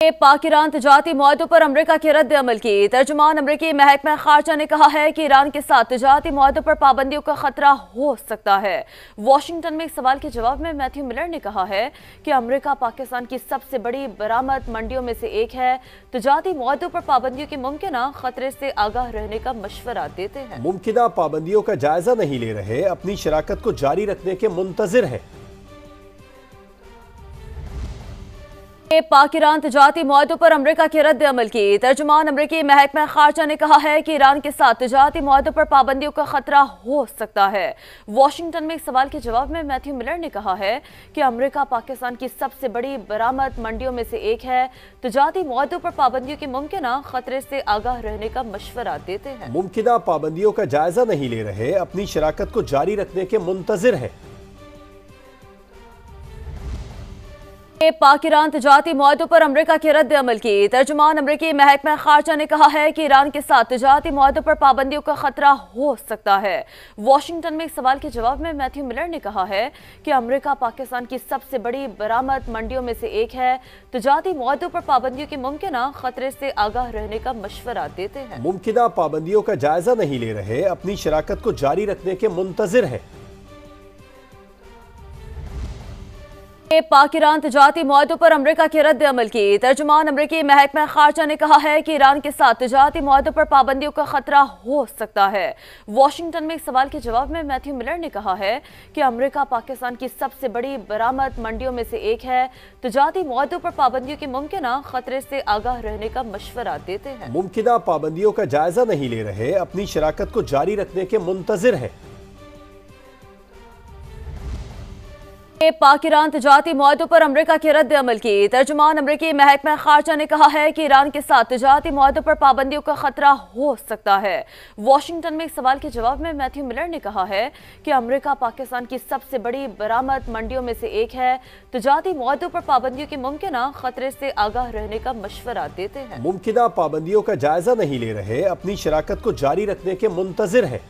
पाक ईरान तजारती मुआहदों पर अमरीका के रद्द अमल की। तर्जुमान अमरीकी महकमा खारजा ने कहा है कि ईरान के साथ तजारती मुआहदों पर पाबंदियों का खतरा हो सकता है। वाशिंगटन में एक सवाल के जवाब में मैथ्यू मिलर ने कहा है कि अमरीका पाकिस्तान की सबसे बड़ी बरामद मंडियों में से एक है। तजारती मुआहदों पर पाबंदियों के मुमकिना खतरे से आगाह रहने का मशवरा देते हैं। मुमकिना पाबंदियों का जायजा नहीं ले रहे, अपनी शराकत को जारी रखने के मुंतजिर हैं। पाक ईरान तजारती मुआहदों पर अमरीका के रद्द अमल की। तर्जुमान अमरीकी महकमा खारजा ने कहा है कि ईरान के साथ तजारती मुआहदों पर पाबंदियों का खतरा हो सकता है। वाशिंगटन में एक सवाल के जवाब में मैथ्यू मिलर ने कहा है कि अमरीका पाकिस्तान की सबसे बड़ी बरामद मंडियों में से एक है। तजारती मुआहदों पर पाबंदियों के मुमकिना खतरे से आगाह रहने का मशवरा देते हैं। मुमकिना पाबंदियों का जायजा नहीं ले रहे, अपनी शराकत को जारी रखने के मुंतजिर हैं। पाक ईरान तजारती मुआहदों पर अमरीका के रद्द अमल की। तर्जुमान अमरीकी महकमा खारजा ने कहा है कि ईरान के साथ तजारती मुआहदों पर पाबंदियों का खतरा हो सकता है। वाशिंगटन में एक सवाल के जवाब में मैथ्यू मिलर ने कहा है कि अमरीका पाकिस्तान की सबसे बड़ी बरामद मंडियों में से एक है। तजारती मुआहदों पर पाबंदियों के मुमकिना खतरे से आगाह रहने का मशवरा देते हैं। मुमकिना पाबंदियों का जायजा नहीं ले रहे, अपनी शराकत को जारी रखने के मुंतजिर हैं। पाक ईरान तजारती मुआहदों पर अमरीका के रद्द अमल की। तर्जुमान अमरीकी महकमा खारजा ने कहा है कि ईरान के साथ तजारती मुआहदों पर पाबंदियों का खतरा हो सकता है। वाशिंगटन में एक सवाल के जवाब में मैथ्यू मिलर ने कहा है कि अमरीका पाकिस्तान की सबसे बड़ी बरामद मंडियों में से एक है। तजारती मुआहदों पर पाबंदियों के मुमकिना खतरे से आगाह रहने का मशवरा देते हैं। मुमकिना पाबंदियों का जायजा नहीं ले रहे, अपनी शराकत को जारी रखने के मुंतजिर हैं। पाक ईरान तजारती मुआहदों पर अमरीका के रद्द अमल की। तर्जुमान अमरीकी महकमा खारजा ने कहा है कि ईरान के साथ तजारती मुआहदों पर पाबंदियों का खतरा हो सकता है। वाशिंगटन में एक सवाल के जवाब में मैथ्यू मिलर ने कहा है कि अमरीका पाकिस्तान की सबसे बड़ी बरामद मंडियों में से एक है। तजारती मुआहदों पर पाबंदियों के मुमकिना खतरे से आगाह रहने का मशवरा देते हैं। पाक ईरान तजारती मुआहदों पर अमरीका के रद्द अमल की। तर्जुमान अमरीकी महकमा खारजा ने कहा है कि ईरान के साथ तजारती मुआहदों पर पाबंदियों का खतरा हो सकता है। वाशिंगटन में एक सवाल के जवाब में मैथ्यू मिलर ने कहा है कि अमरीका पाकिस्तान की सबसे बड़ी बरामद मंडियों में से एक है। तजारती मुआहदों पर पाबंदियों के मुमकिना खतरे से आगाह रहने का मशवरा देते हैं। मुमकिना पाबंदियों का जायजा नहीं ले रहे, अपनी शराकत को जारी रखने के मुंतजिर हैं।